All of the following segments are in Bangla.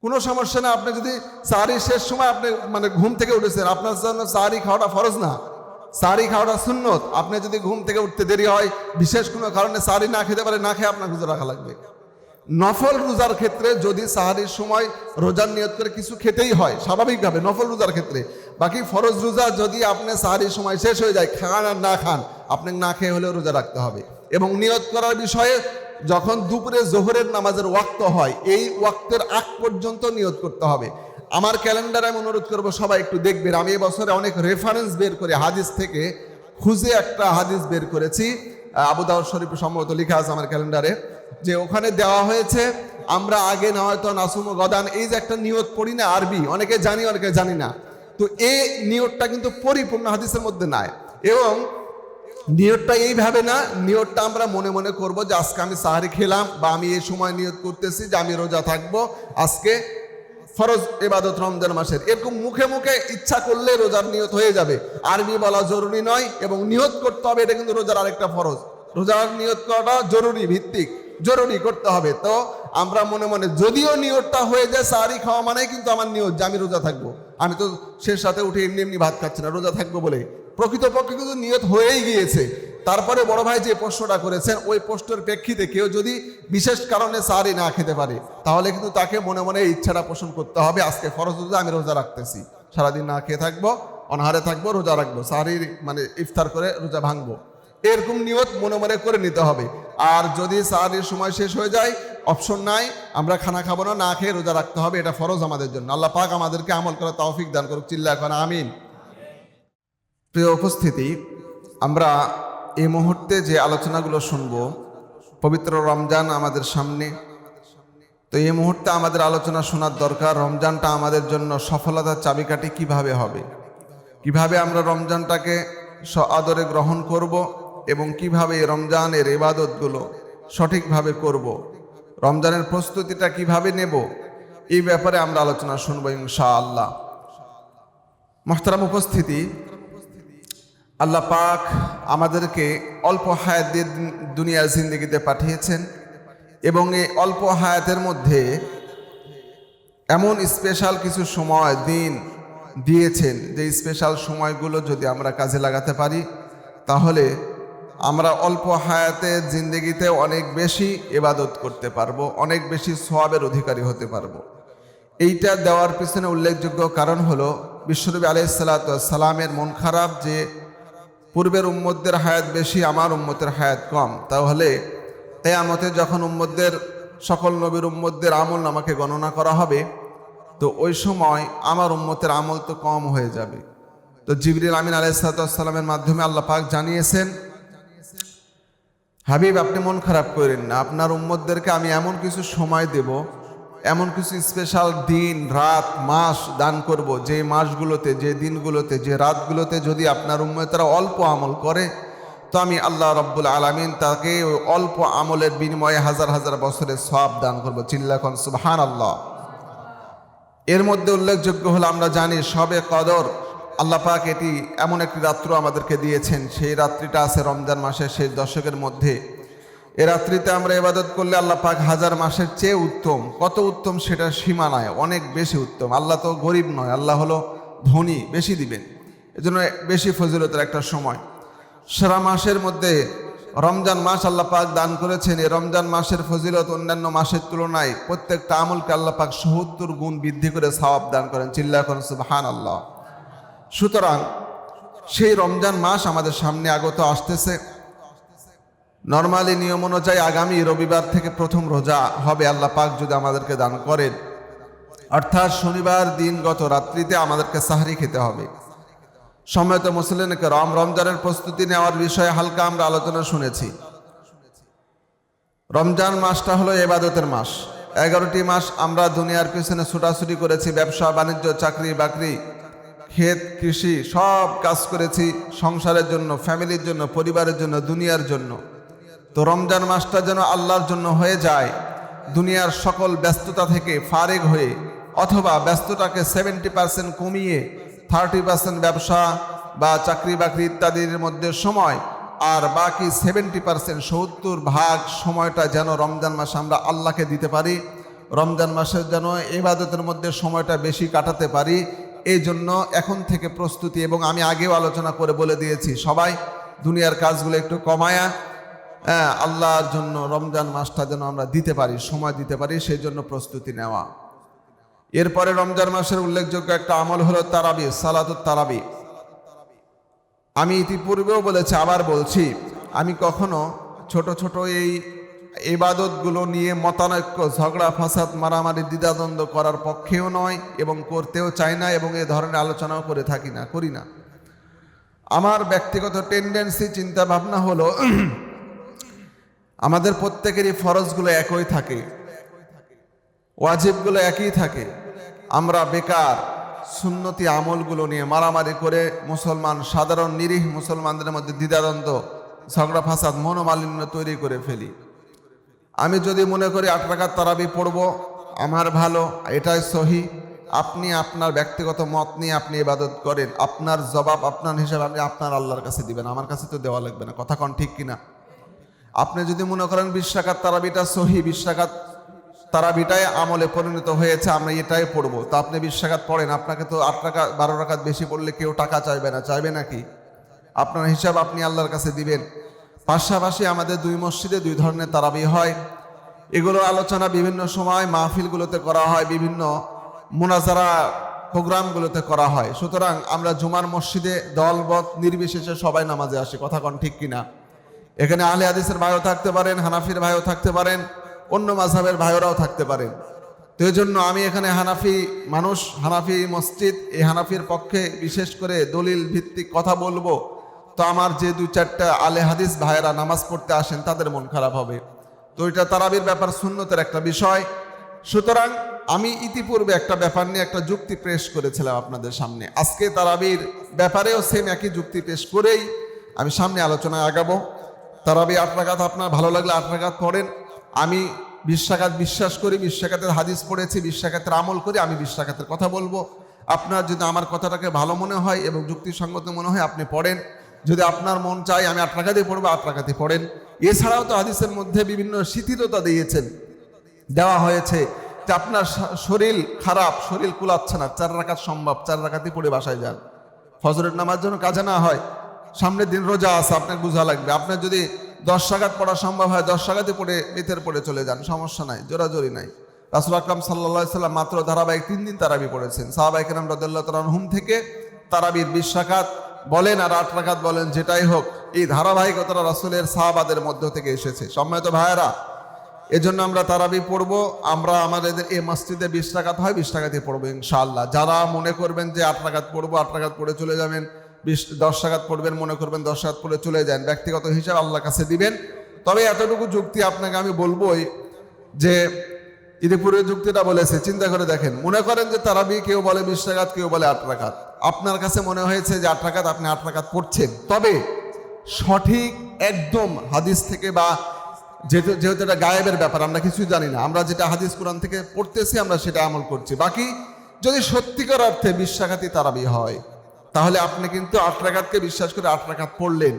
কোনো সমস্যা না। আপনি যদি সাহারি শেষ সময় আপনি মানে ঘুম থেকে উঠেছেন, আপনার জন্য সাহারি খাওয়াটা ফরজ না, সাহারি খাওয়াটা সুন্নত। আপনি যদি ঘুম থেকে উঠতে দেরি হয়, বিশেষ কোনো কারণে সাহারি না খেতে পারে, না খেয়ে আপনার রোজা রাখা লাগবে। নফল রোজার ক্ষেত্রে যদি সাহারির সময় রোজার নিয়ত করে কিছু খেতেই হয় স্বাভাবিকভাবে নফল রোজার ক্ষেত্রে, বাকি ফরজ রোজা যদি আপনি সাহারির সময় শেষ হয়ে যায়, খান আর না খান, আপনি না খেয়ে হলেও রোজা রাখতে হবে। এবং নিয়ত করার বিষয়ে যখন দুপুরে জোহরের নামাজের ওয়াক্ত হয়, এই ওয়াক্তের আগ পর্যন্ত নিয়ত করতে হবে। আমার ক্যালেন্ডারে আমি অনুরোধ করবো সবাই একটু দেখবেন, আমি এবছরে অনেক রেফারেন্স বের করে হাদিস থেকে খুঁজে একটা হাদিস বের করেছি, আবু দাউদ শরীফ সম্ভবত লেখা আছে আমার ক্যালেন্ডারে, যে ওখানে দেওয়া হয়েছে আমরা আগে না হয়তো নাসুম গদান এই যে একটা নিয়ত পড়ি না আরবি, অনেকে জানি অনেকে জানি না, তো এই নিয়তটা কিন্তু পরিপূর্ণ হাদিসের মধ্যে নাই। এবং নিয়তটা এইভাবে না, নিয়তটা আমরা মনে মনে করব যে আজকে আমি সাহারি খেলাম বা আমি এই সময় নিয়ত করতেছি যে আমি রোজা থাকবো আজকে ফরজ ইবাদত রমজান মাসের, এরকম মুখে মুখে ইচ্ছা করলে রোজার নিয়ত হয়ে যাবে। আরবি বলা জরুরি নয় এবং নিয়ত করতে হবে, এটা কিন্তু রোজার আরেকটা ফরজ। রোজার নিয়ত করাটা জরুরি ভিত্তিক, জরুরি করতে হবে। তো আমরা মনে মনে যদিও নিয়তটা হয়ে যায় সাহারি খাওয়া মানে কিন্তু আমার নিয়ত যে আমি রোজা থাকবো, আমি তো শেষ রাতে উঠে এমনি এমনি ভাত খাচ্ছি না, রোজা থাকবো বলে, প্রকৃতপক্ষে কিন্তু নিয়ত হয়েই গিয়েছে। তারপরে বড় ভাই যে প্রশ্নটা করেছেন, ওই প্রশ্নের প্রেক্ষিতে কেউ যদি বিশেষ কারণে সাহারি না খেতে পারে, তাহলে কিন্তু তাকে মনে মনে ইচ্ছাটা পোষণ করতে হবে, আজকে ফরজ রোজা আমি রোজা রাখতেছি, সারাদিন না খেয়ে থাকবো, অনাহারে থাকবো, রোজা রাখবো, সাহারি মানে ইফতার করে রোজা ভাঙবো, এরকম নিয়ত মনে মনে করে নিতে হবে। আর যদি সাহারির সময় শেষ হয়ে যায়, অপশন নাই, আমরা খানা খাবো না, না খেয়ে রোজা রাখতে হবে, এটা ফরজ আমাদের জন্য। আল্লাহ পাক আমাদেরকে আমল করার তৌফিক দান করুক, চিল্লা এখন আমিন। প্রিয় উপস্থিতি, আমরা এই মুহূর্তে যে আলোচনাগুলো শুনব, পবিত্র রমজান আমাদের সামনে, তো এই মুহূর্তে আমাদের আলোচনা শোনার দরকার রমজানটা আমাদের জন্য সফলতার চাবিকাঠি কিভাবে হবে, কিভাবে আমরা রমজানটাকে আদরে গ্রহণ করব এবং কিভাবে এই রমজানের ইবাদতগুলো সঠিকভাবে করব, রমজানের প্রস্তুতিটা কিভাবে নেব, এই ব্যাপারে আমরা আলোচনা শুনব ইনশাআল্লাহ। মুহতারাম উপস্থিতি, আল্লাহ পাক আমাদেরকে অল্প হায়াত দিয়ে দুনিয়ার জিন্দেগিতে পাঠিয়েছেন এবং এই অল্প হায়াতের মধ্যে এমন স্পেশাল কিছু সময় দিন দিয়েছেন যে স্পেশাল সময়গুলো যদি আমরা কাজে লাগাতে পারি, তাহলে আমরা অল্প হায়াতের জিন্দেগিতে অনেক বেশি ইবাদত করতে পারবো, অনেক বেশি সওয়াবের অধিকারী হতে পারবো। এইটা দেওয়ার পিছনে উল্লেখযোগ্য কারণ হলো বিশ্বনবী আলাইহিস সালাতু ওয়াস সালামের মন খারাপ যে পূর্বের উম্মতদের হায়াত বেশি, আমার উম্মতের হায়াত কম। তাহলে কিয়ামতে যখন উম্মতদের সকল নবীর উম্মতদের আমল নামাকে গণনা করা হবে, তো ওই সময় আমার উম্মতের আমল তো কম হয়ে যাবে। তো জিবরিল আমিন আলাইহিস সালাতু ওয়াস সালামের মাধ্যমে আল্লাহ পাক জানিয়েছেন, হাবিব আপনি মন খারাপ করেন না, আপনার উম্মতদেরকে আমি এমন কিছু সময় দেব, এমন কিছু স্পেশাল দিন রাত মাস দান করব, যে মাসগুলোতে, যে দিনগুলোতে, যে রাতগুলোতে যদি আপনার উম্মতেরা অল্প আমল করে, তো আমি আল্লাহ রাব্বুল আলামিন তাকে ওই অল্প আমলের বিনিময়ে হাজার হাজার বছরের সওয়াব দান করব। চিল্লাখন সুবহানাল্লাহ। এর মধ্যে উল্লেখযোগ্য হলো আমরা জানি শবে কদর, আল্লাহ পাক এটি এমন একটি রাত্র আমাদেরকে দিয়েছেন, সেই রাত্রিটা আছে রমজান মাসের শেষ দশকের মধ্যে। এ রাত্রিতে আমরা ইবাদত করলে আল্লাহ পাক হাজার মাসের চেয়ে উত্তম, কত উত্তম সেটা সীমা নয়, অনেক বেশি উত্তম। আল্লাহ তো গরিব নয়, আল্লাহ হলো ধনী, বেশি দিবেন, এজন্য বেশি ফজিলতের একটা সময়। সারা মাসের মধ্যে রমজান মাস আল্লাহ পাক দান করেছেন, এই রমজান মাসের ফজিলত অন্যান্য মাসের তুলনায় প্রত্যেকটা আমলকে আল্লাহ পাক ৭০ গুণ বৃদ্ধি করে সওয়াব দান করেন। চিল্লাহ করেন সুবহানাল্লাহ। সুতরাং সেই রমজান মাস আমাদের সামনে আগত আসতেছে। নর্মালি নিয়ম অনুযায়ী আগামী রবিবার থেকে প্রথম রোজা হবে, আল্লাহ পাক যদি আমাদেরকে দান করেন, অর্থাৎ শনিবার দিন গত রাত্রিতে আমাদেরকে সাহরি খেতে হবে। সম্মানিত মুসলিমকে রমজানের প্রস্তুতি নেওয়ার বিষয়ে হালকা আমরা আলোচনা শুনেছি। রমজান মাসটা হলো ইবাদতের মাস। 11টি মাস আমরা দুনিয়ার পিছনে ছুটাছুটি করেছি, ব্যবসা বাণিজ্য, চাকরি বাকরি, ক্ষেত কৃষি, সব কাজ করেছি সংসারের জন্য, ফ্যামিলির জন্য, পরিবারের জন্য, দুনিয়ার জন্য। তো রমজান মাসটা যেন আল্লাহর জন্য হয়ে যায়, দুনিয়ার সকল ব্যস্ততা থেকে ফারেগ হয়ে, অথবা ব্যস্ততাকে 70% কমিয়ে 30% ব্যবসা বা চাকরি বাকরি ইত্যাদির মধ্যে সময়, আর বাকি 70% 70 ভাগ সময়টা যেন রমজান মাসে আমরা আল্লাহকে দিতে পারি। রমজান মাসের যেন ইবাদতের মধ্যে সময়টা বেশি কাটাতে পারি, এই জন্য এখন থেকে প্রস্তুতি। এবং আমি আগেও আলোচনা করে বলে দিয়েছি, সবাই দুনিয়ার কাজগুলো একটু কমায়া আল্লাহর জন্য রমজান মাসটা যেন আমরা দিতে পারি, সময় দিতে পারি, সেই জন্য প্রস্তুতি নেওয়া। এরপরে রমজান মাসের উল্লেখযোগ্য একটা আমল হলো তারাবি, সালাতুত তারাবি। আমি ইতিপূর্বেও বলেছি, আবার বলছি, আমি কখনো ছোট ছোট এই ইবাদতগুলো নিয়ে মতানৈক্য, ঝগড়া ফাসাদ, মারামারি, দ্বিধাদ্বন্দ্ব করার পক্ষেও নয় এবং করতেও চাই না, এবং এ ধরনের আলোচনাও করি না। আমার ব্যক্তিগত টেন্ডেন্সি, চিন্তা ভাবনা হলো আমাদের প্রত্যেকেরই ফরজগুলো একই থাকে, ওয়াজিবগুলো একই থাকে। আমরা বেকার সুন্নতি আমলগুলো নিয়ে মারামারি করে মুসলমান, সাধারণ নিরীহ মুসলমানদের মধ্যে দ্বিধাদ্বন্দ্ব, ঝগড়া ফাসাদ, মনোমালিন্য তৈরি করে ফেলি। আমি যদি মনে করি 8 রাকাত তারাবি পড়বো, আমার ভালো, এটাই সহি। আপনি আপনার ব্যক্তিগত মত নিয়ে আপনি ইবাদত করেন, আপনার জবাব, আপনার হিসাব আপনি আপনার আল্লাহর কাছে দিবেন, আমার কাছে তো দেওয়া লাগবে না। কথা কন ঠিক কিনা? আপনি যদি মনে করেন 20 রাকাত তারাবিটা সহি, 20 রাকাত তারাবিটাই আমলে পরিণত হয়েছে, আমরা এটাই পড়বো, তো আপনি 20 রাকাত পড়েন। আপনাকে তো 8 রাকাত 12 রাকাত বেশি পড়লে কেউ টাকা চাইবে না, চাইবে নাকি? আপনার হিসাব আপনি আল্লাহর কাছে দিবেন। পাশাপাশি আমাদের 2 মসজিদে 2 ধরনের তারাবি হয়। এগুলো আলোচনা বিভিন্ন সময় মাহফিলগুলোতে করা হয়, বিভিন্ন মুনাজারা প্রোগ্রামগুলোতে করা হয়। সুতরাং আমরা জুমার মসজিদে দলবত নির্বিশেষে সবাই নামাজে আসি। কথা কন ঠিক কিনা? এখানে আহলে হাদিসের ভাইও থাকতে পারেন, হানাফির ভাইও থাকতে পারেন, অন্য মাযহাবের ভাইরাও থাকতে পারেন। তো এই জন্য আমি এখানে হানাফি মানুষ, হানাফি মসজিদ, এই হানাফির পক্ষে বিশেষ করে দলিল ভিত্তিক কথা বলবো। তো আমার যে 2-4টা আলে হাদিস ভাইয়েরা নামাজ পড়তে আসেন, তাদের মন খারাপ হবে। তো এটা তারাবির ব্যাপার সুন্নতের একটা বিষয়। সুতরাং আমি ইতিপূর্বে একটা ব্যাপার নিয়ে একটা যুক্তি পেশ করেছিলাম আপনাদের সামনে। আজকে তারাবির ব্যাপারেও সেম একই যুক্তি পেশ করেই আমি সামনে আলোচনায় আগাবো। তারাবি 8 রাকাত, আপনার ভালো লাগলে 8 রাকাত পড়েন। আমি 20 রাকাত বিশ্বাস করি, 20 রাকাতের হাদিস পড়েছি, 20 রাকাতের আমল করি, আমি 20 রাকাতের কথা বলবো। আপনার যদি আমার কথাটাকে ভালো মনে হয় এবং যুক্তিসঙ্গত মনে হয়, আপনি পড়েন। যদি আপনার মন চায় আমি 8 রাকাতই পড়বো, 8 রাকাতই পড়েন। এছাড়াও তো হাদিসের মধ্যে বিভিন্ন শিথিলতা দেওয়া হয়েছে যে আপনার শরীর খারাপ, শরীর কুলাচ্ছে না, 4 রাকাত সম্ভব, 4 রাকাতই পড়ে বাসায় যান। ফজরের নামাজ যেন কাজে না হয়, সামনের দিন রোজা আছে, আপনার বোঝা লাগবে। আপনার যদি 10 রাকাত পড়া সম্ভব হয়, 10 রাকাতই পড়ে বেতের পড়ে চলে যান, সমস্যা নাই, জোরাজোরি নাই। রাসূল আকরাম সাল্লাল্লাহু আলাইহি সাল্লাম মাত্র ধারাবাহিক 3 দিন তারাবি পড়েছেন। সাহাবায়ে কেরাম রাদিয়াল্লাহু তাআলা আনহুম থেকে তারাবির 20 রাকাত বলেন আর 8 রাকাত বলেন, যেটাই হোক, এই ধারাবাহিকতাটা রাসূলের সাহাবাদের মধ্য থেকে এসেছে। সম্মানিত ভাইয়েরা, এজন্য আমরা তারাবি পড়বো। আমরা আমাদের এই মসজিদে 20 রাকাত হয়, 20 রাকাতই পড়বো ইনশাআল্লাহ। যারা মনে করবেন যে 8 রাকাত পড়বো, 8 রাকাত পড়ে চলে যাবেন, 10 রাকাত পড়বেন, মনে করবেন 10 রাকাত পড়ে চলে যান, ব্যক্তিগত হিসাব আল্লাহর কাছে দিবেন। তবে এতটুকু যুক্তি আপনাকে আমি বলবোই যে ইতিপূর্বে যুক্তিটা বলেছে, চিন্তা করে দেখেন। মনে করেন যে তারাবি কেউ বলে 20 রাকাত, কেউ বলে 8 রাকাত। আপনার কাছে মনে হয়েছে যে 8 রাকাত, আপনি 8 রাকাত পড়ছেন। তবে সঠিক একদম হাদিস থেকে, বা যেহেতু এটা গায়েবের ব্যাপার, আমরা কিছুই জানি না, আমরা যেটা হাদিস কোরআন থেকে পড়তেছি আমরা সেটা আমল করছি। বাকি যদি সত্যিকার অর্থে 20 রাকাতই তারাবি হয়, তাহলে আপনি কিন্তু 8 রাকাতকে বিশ্বাস করে 8 রাকাত পড়লেন,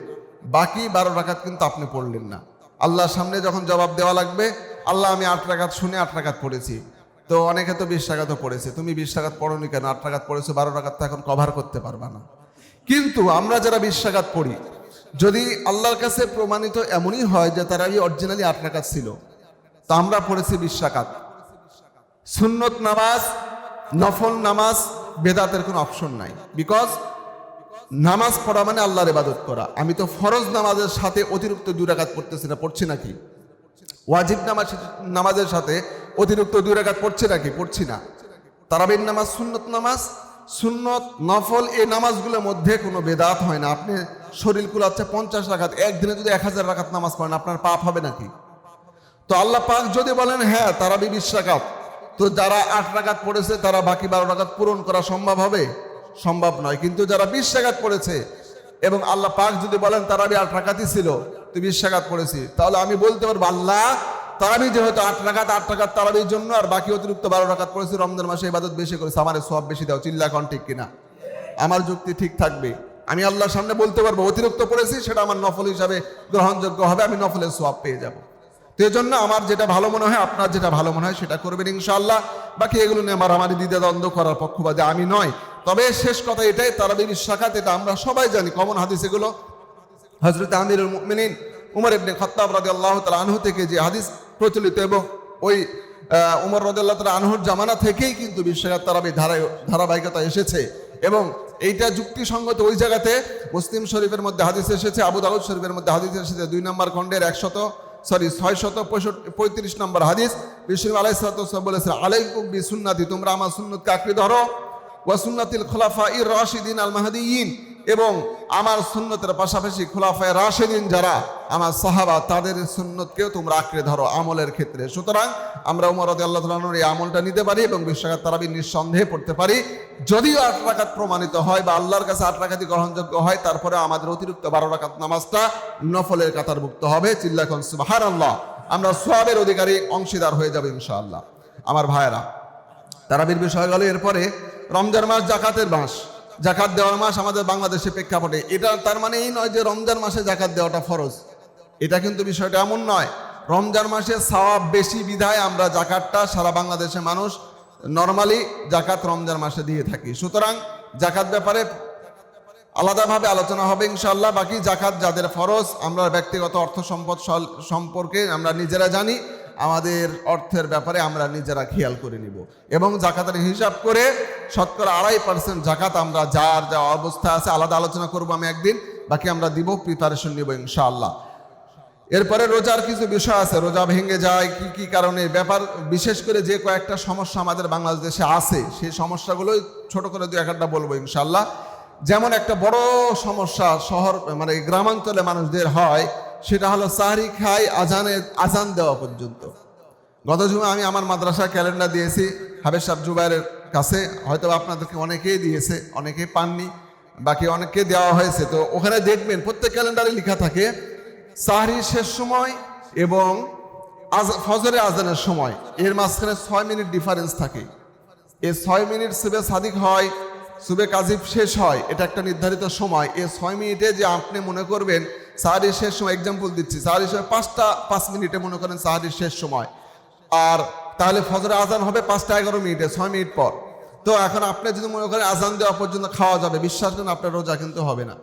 বাকি 12 রাকাত কিন্তু আপনি পড়লেন না। আল্লাহর সামনে যখন জবাব দেওয়া লাগবে, আল্লাহ আমি 8 রাকাত শুনে 8 রাকাত পড়েছি, তো অনেকে তো 20 রাকাতও পড়েছে, তুমি 20 রাকাত পড়োনি কেন? 8 রাকাত পড়েছো, 12 রাকাত তো এখন কভার করতে পারবা না। কিন্তু আমরা যারা 20 রাকাত পড়ি, যদি আল্লাহর কাছে প্রমাণিত এমনই হয় যে তারাবি অরিজিনালি 8 রাকাত ছিল, তা আমরা পড়েছি 20 রাকাত। সুন্নত নামাজ, নফল নামাজ, বেদাতের কোনো অপশন নাই। বিকজ নামাজ পড়া মানে আল্লাহর ইবাদত করা। আমি তো ফরজ নামাজের সাথে অতিরিক্ত 2 রাকাত পড়তেছি না, পড়ছি নাকি? ওয়াজিব নামাজের সাথে অতিরিক্ত 2 রাকাত পড়ছে নাকি? পড়ছি না। তারাবির নামাজ সুন্নত নামাজ, সুন্নত নফল এই নামাজগুলোর মধ্যে কোনো বেদাত হয় না। আপনি শরীর কুলাচ্ছে 50 রাকাত, একদিনে যদি 1000 রাকাত নামাজ পড়েন, আপনার পাপ হবে নাকি? তো আল্লাহ পাক যদি বলেন হ্যাঁ তারাবি 20 রাকাত, তো যারা 8 রাকাত পড়েছে তারা বাকি 12 রাকাত পূরণ করা সম্ভব হবে? সম্ভব নয়। কিন্তু যারা 20 রাকাত পড়েছে এবং আল্লাহ পাক যদি বলেন তারাবি 8 রাকাতই ছিল, তুই 20 রাকাত পড়েছি, তাহলে আমি বলতে পারবো আল্লাহ তারাবি যেহেতু 8 রাকাত তারাবির জন্য, আর বাকি অতিরিক্ত 12 রাকাত পড়েছি, রমজান মাসে ইবাদত বেশি করেছে, আমার সওয়াব বেশি দাও। চিল্লা এখন ঠিক কিনা? আমার যুক্তি ঠিক থাকবে। আমি আল্লাহর সামনে বলতে পারবো অতিরিক্ত পড়েছি, সেটা আমার নফল হিসাবে গ্রহণযোগ্য হবে, আমি নফলের সওয়াব পেয়ে যাব। তো এই জন্য আমার যেটা ভালো মনে হয়, আপনার যেটা ভালো মনে হয় সেটা করবেন ইনশাআল্লাহ। বাকি এগুলো নিয়ে আমার দ্বিধা দ্বন্দ্ব করার পক্ষপাতী আমি নয়। তবে শেষ কথা এটাই, তারাবির সাকাত এটা আমরা সবাই জানি, কমন হাদিস এগুলো। হযরত আমিরুল মুমিনিন উমর ইবনে খাত্তাব রাদিয়াল্লাহু তাআলা আনহু থেকে যে হাদিস প্রচলিত, এবং ওই উমর রাদিয়াল্লাহু তাআলা আনহুর জামানা থেকেই কিন্তু বিশ্বকাপ তারাবি ধারাবাহিকতা এসেছে, এবং এইটা যুক্তিসঙ্গত। ওই জায়গাতে মুসলিম শরীফের মধ্যে হাদিস এসেছে, আবু দাউদ শরীফের মধ্যে হাদিস এসেছে 2 নম্বর খণ্ডের 635 নম্বর হাদিস। বিশ্বনবী আলাইহিস সালাতু ওয়াস সালাম বলেছেন, আলাইকুম বিসুন্নতি, তোমরা আমার সুন্নতকে আঁকড়ে ধরো, ওয়া সুন্নাতিল খুলাফায়ে রাশিদিন আল মাহদিয়িন, এবং আমার সুন্নতের পাশাপাশি খুলাফায়ে রাশিদিন যারা আমার সাহাবা তাদের সুন্নতকেও তোমরা আঁকড়ে ধরো আমলের ক্ষেত্রে। সুতরাং আমরা উমর রাদিয়াল্লাহু তাআলা আনহুর এই আমলটা নিতে পারি এবং বিশ্বকাপ তারাবি নিঃসন্দেহে পড়তে পারি। যদিও 8 রাকাত প্রমাণিত হয় বা আল্লাহর কাছে 8 রাকাতই গ্রহণযোগ্য হয়, তারপরে আমাদের অতিরিক্ত 12 রাকাত নামাজটা নফলের কাতারভুক্ত হবে। চিল্লাকুন সুবহানাল্লাহ। আমরা সওয়াবের অধিকারী অংশীদার হয়ে যাব ইনশাআল্লাহ। আমার ভাইয়েরা, তারাবির বিষয় গেল। এরপরে রমজান মাস জাকাতের মাস, জাকাত দেওয়ার মাস আমাদের বাংলাদেশে প্রেক্ষাপটে। এটা তার মানে এই নয় যে রমজান মাসে জাকাত দেওয়াটা ফরজ, এটা কিন্তু বিষয়টা এমন নয়। রমজান মাসে সওয়াব বেশি বিধায় আমরা জাকাতটা সারা বাংলাদেশের মানুষ নরমালি জাকাত রমজান মাসে দিয়ে থাকি। সুতরাং জাকাত ব্যাপারে আলাদাভাবে আলোচনা হবে ইনশাআল্লাহ। বাকি জাকাত যাদের ফরজ, আমরা ব্যক্তিগত অর্থ সম্পদ সম্পর্কে আমরা নিজেরা জানি, আমাদের অর্থের ব্যাপারে আমরা নিজেরা খেয়াল করে নিব, এবং জাকাতের হিসাব করে 2.5% জাকাত আমরা যার যা অবস্থা আছে আলাদা আলোচনা করব আমি একদিন, বাকি আমরা দিব, প্রিপারেশন নিব ইনশাআল্লাহ। এরপরে রোজার কিছু বিষয় আছে, রোজা ভেঙে যায় কি কি কারণে ব্যাপার, বিশেষ করে যে কয়েকটা সমস্যা আমাদের বাংলাদেশে আছে সেই সমস্যাগুলোই ছোট করে 2-1টা বলবো ইনশাআল্লাহ। যেমন একটা বড় সমস্যা শহর মানে গ্রামাঞ্চলে মানুষদের হয়, সেটা হলো সাহরি খাই আজান দেওয়া পর্যন্ত। গত জুমে আমি আমার মাদ্রাসায় ক্যালেন্ডার দিয়েছি হাবেজ সাহেব জুবাইরের কাছে, হয়তো আপনাদেরকে অনেকেই দিয়েছে, অনেকেই পাননি, বাকি অনেককে দেওয়া হয়েছে। তো ওখানে দেখবেন প্রত্যেক ক্যালেন্ডারে লেখা থাকে সাহরির শেষ সময় এবং ফজরের আজানের সময়, এর মাঝখানে 6 মিনিট ডিফারেন্স থাকে। এই 6 মিনিট সুবে সাদিক হয়, সুবে কাজিব শেষ হয়, এটা একটা নির্ধারিত সময়। এই 6 মিনিটে যে আপনি মনে করবেন সাহরির শেষ সময়, এক্সাম্পল দিচ্ছি, সাহরির সময় 5 মিনিটে মনে করেন সাহরির শেষ সময়, আর তাহলে ফজরের আজান হবে 5:11 6 মিনিট পর। তো এখন আপনি যদি মনে করেন আজান দেওয়া পর্যন্ত খাওয়া যাবে, বিশ্বাস করেন আপনার রোজা কিন্তু হবে না,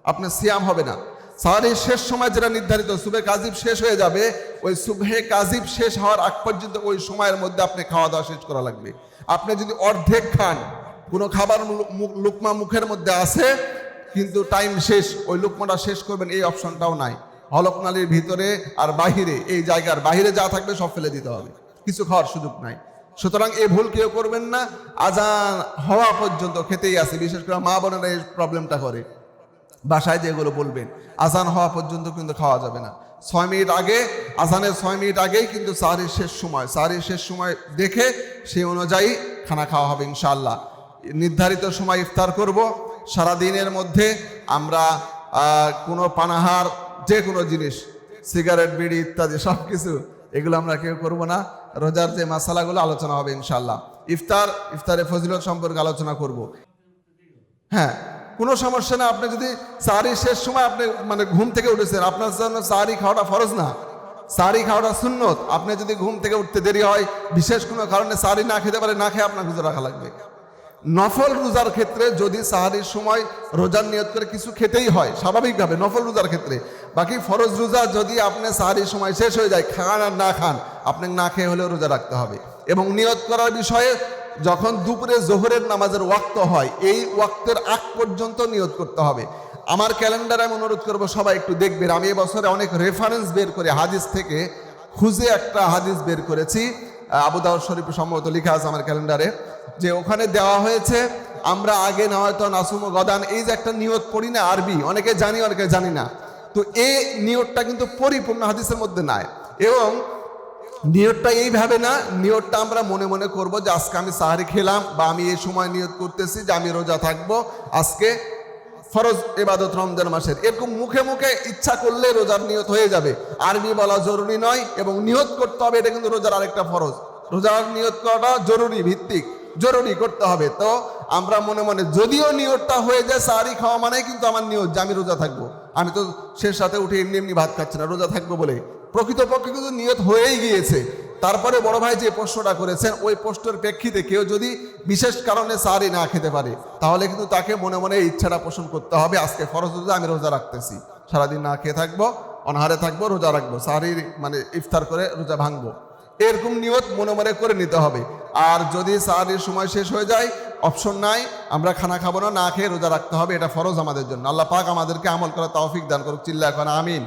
আপনার সিয়াম হবে না। সাহরির শেষ সময় যেটা নির্ধারিত, সুবে কাজিব শেষ হয়ে যাবে, ওই সুবে কাজিব শেষ হওয়ার আগ পর্যন্ত ওই সময়ের মধ্যে আপনি খাওয়া দাওয়া শেষ করা লাগবে। আপনি যদি অর্ধেক খান, কোনো খাবার লুকমা মুখের মধ্যে আছে কিন্তু টাইম শেষ, ওই লুকমাটা শেষ করবেন এই অপশনটাও নাই। হলকনালির ভিতরে আর বাহিরে, এই জায়গার বাহিরে যা থাকবে সব ফেলে দিতে হবে, কিছু খাওয়ার সুযোগ নাই। সুতরাং এই ভুল কেউ করবেন না, আজান হওয়া পর্যন্ত খেতেই আছে। বিশেষ করে মা বোনেরা এই প্রবলেমটা করে, বাসায় যেগুলো বলবেন আজান হওয়া পর্যন্ত কিন্তু খাওয়া যাবে না। 6 মিনিট আগে, আজানের 6 মিনিট আগেই কিন্তু সাহরির শেষ সময়, সাহরির শেষ সময় দেখে সেই অনুযায়ী খানা খাওয়া হবে ইনশাআল্লাহ। নির্ধারিত সময় ইফতার করব। সারাদিনের মধ্যে আমরা কোনো পানাহার, যে কোনো জিনিস, সিগারেট বিড়ি ইত্যাদি সব কিছু এগুলো আমরা কেউ করবো না। রোজার যে মাসালাগুলো আলোচনা হবে ইনশাআল্লাহ। ইফতারে ফজিলত সম্পর্কে আলোচনা করব। হ্যাঁ, কোনো সমস্যা না। আপনি যদি সাহরির শেষ সময় আপনি মানে ঘুম থেকে উঠেছেন, আপনার জন্য সাহরি খাওয়াটা ফরজ না, সাহরি খাওয়াটা সুন্নত। আপনি যদি ঘুম থেকে উঠতে দেরি হয়, বিশেষ কোনো কারণে সাহরি না খেতে পারে, না খেয়ে আপনার রোজা রাখা লাগবে। নফল রোজার ক্ষেত্রে যদি সাহরির সময় রোজার নিয়ত করে কিছু খেতেই হয় স্বাভাবিকভাবে নফল রোজার ক্ষেত্রে, বাকি ফরজ রোজা যদি আপনি সাহরির সময় শেষ হয়ে যায়, খান আর না খান, আপনি না খেয়ে হলেও রোজা রাখতে হবে। এবং নিয়ত করার বিষয়ে যখন দুপুরে জোহরের নামাজের ওয়াক্ত হয়, এই ওয়াক্তের আগ পর্যন্ত নিয়ত করতে হবে। আমার ক্যালেন্ডারে আমি অনুরোধ করবো সবাই একটু দেখবেন, আমি এবছরে অনেক রেফারেন্স বের করে হাদিস থেকে খুঁজে একটা হাদিস বের করেছি, আবু দাউদ শরীফে সম্ভবত লেখা আছে আমার ক্যালেন্ডারে, যে ওখানে দেওয়া হয়েছে আমরা আগে না হয়তো নাসুম গদান, এই যে একটা নিয়ত পড়ি না আরবি, অনেকে জানি অনেকে জানি না, তো এই নিয়তটা কিন্তু পরিপূর্ণ হাদিসের মধ্যে নাই। এবং নিয়তটা এইভাবে না, নিয়তটা আমরা মনে মনে করব যে আজকে আমি সাহরি খেলাম, বা আমি এই সময় নিয়ত করতেছি যে আমি রোজা থাকবো আজকে ফরজ ইবাদত রমজান মাসের, এরকম মুখে মুখে ইচ্ছা করলে রোজার নিয়ত হয়ে যাবে। আরবি বলা জরুরি নয়, এবং নিয়ত করতে হবে, এটা কিন্তু রোজার আরেকটা ফরজ। রোজার নিয়ত করাটা জরুরি ভিত্তিক, জরুরি করতে হবে। তো আমরা মনে মনে যদিও নিয়তটা হয়ে যায় সাহরি খাওয়া মানে কিন্তু আমার নিয়ত যে আমি রোজা থাকবো, আমি তো শেষ সাথে উঠে এমনি এমনি ভাত খাচ্ছি না, রোজা থাকবো বলে প্রকৃতপক্ষে কিন্তু নিয়ত হয়েই গিয়েছে, তারপরে বড় ভাই যে প্রশ্নটা করেছেন ওই প্রশ্নের প্রেক্ষিতে কেউ যদি বিশেষ কারণে সাহারি না খেতে পারে তাহলে কিন্তু তাকে মনে মনে এই ইচ্ছাটা পোষণ করতে হবে, আজকে ফরজ রোজা আমি রোজা রাখতেছি, সারাদিন না খেয়ে থাকবো, অনাহারে থাকবো, রোজা রাখবো, সাহারির মানে ইফতার করে রোজা ভাঙবো, এরকম নিয়ত মনে মনে করে নিতে হবে। আর যদি সাহারির সময় শেষ হয়ে যায়, অপশন নাই, আমরা খানা খাবো না, না খেয়ে রোজা রাখতে হবে, এটা ফরজ আমাদের জন্য। আল্লাহ পাক আমাদেরকে আমল করার তৌফিক দান করুক, চিল্লা এখন আমিন।